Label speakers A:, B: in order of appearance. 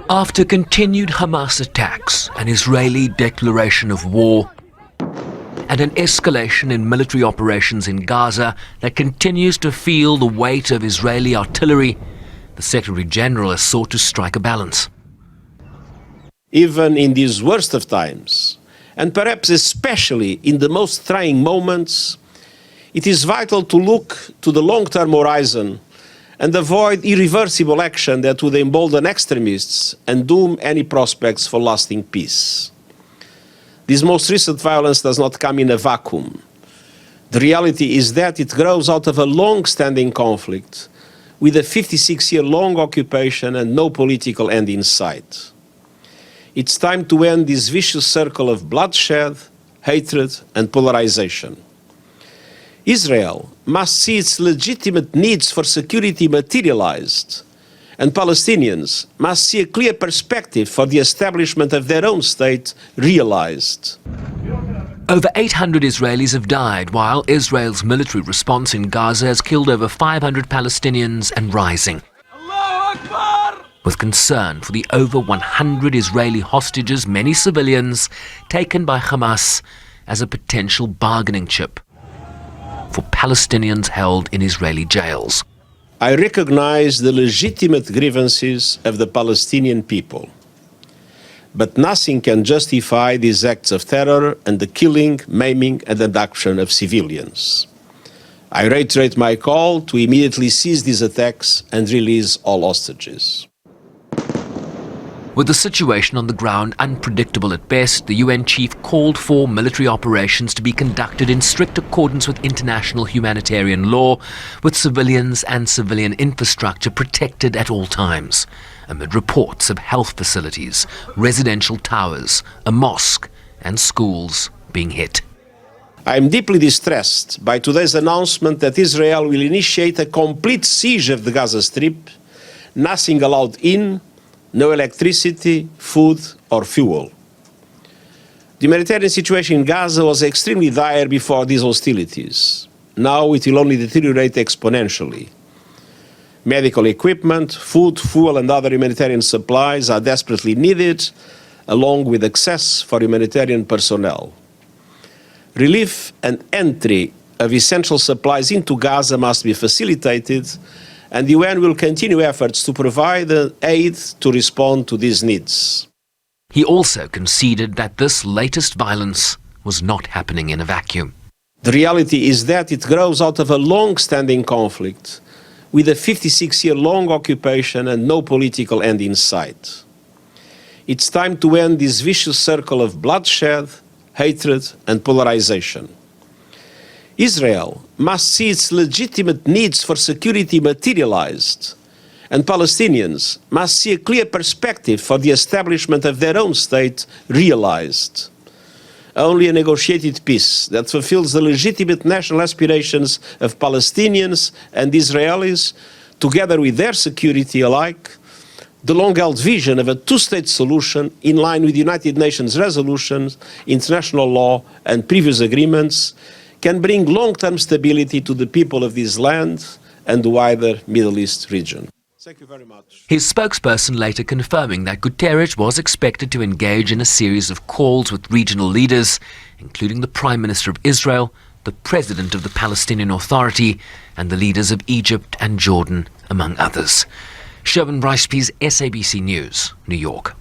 A: After continued Hamas attacks, an Israeli declaration of war, and an escalation in military operations in Gaza that continues to feel the weight of Israeli artillery, the Secretary-General has sought to strike a balance.
B: Even in these worst of times, and perhaps especially in the most trying moments, it is vital to look to the long-term horizon and avoid irreversible action that would embolden extremists and doom any prospects for lasting peace. This most recent violence does not come in a vacuum. The reality is that it grows out of a long-standing conflict with a 56-year-long occupation and no political end in sight. It's time to end this vicious circle of bloodshed, hatred, and polarization. Israel must see its legitimate needs for security materialized, and Palestinians must see a clear perspective for the establishment of their own state realized.
A: Over 800 Israelis have died, while Israel's military response in Gaza has killed over 500 Palestinians and rising. With concern for the over 100 Israeli hostages, many civilians taken by Hamas as a potential bargaining chip for Palestinians held in Israeli jails.
B: I recognize the legitimate grievances of the Palestinian people, but nothing can justify these acts of terror and the killing, maiming, and abduction of civilians. I reiterate my call to immediately cease these attacks and release all hostages.
A: With the situation on the ground unpredictable at best, the UN chief called for military operations to be conducted in strict accordance with international humanitarian law, with civilians and civilian infrastructure protected at all times, amid reports of health facilities, residential towers, a mosque, and schools being hit.
B: I am deeply distressed by today's announcement that Israel will initiate a complete siege of the Gaza Strip, nothing allowed in, no electricity, food, or fuel. The humanitarian situation in Gaza was extremely dire before these hostilities. Now it will only deteriorate exponentially. Medical equipment, food, fuel, and other humanitarian supplies are desperately needed, along with access for humanitarian personnel. Relief and entry of essential supplies into Gaza must be facilitated, and the UN will continue efforts to provide aid to respond to these needs.
A: He also conceded that this latest violence was not happening in a vacuum.
B: The reality is that it grows out of a long-standing conflict with a 56-year-long occupation and no political end in sight. It's time to end this vicious circle of bloodshed, hatred, and polarization. Israel must see its legitimate needs for security materialized, and Palestinians must see a clear perspective for the establishment of their own state realized. Only a negotiated peace that fulfills the legitimate national aspirations of Palestinians and Israelis, together with their security alike, the long-held vision of a two-state solution in line with United Nations resolutions, international law, and previous agreements, can bring long-term stability to the people of this land and the wider Middle East region. Thank you very much.
A: His spokesperson later confirming that Guterres was expected to engage in a series of calls with regional leaders, including the Prime Minister of Israel, the President of the Palestinian Authority, and the leaders of Egypt and Jordan, among others. Sherwin, Bryce-Pease, SABC News, New York.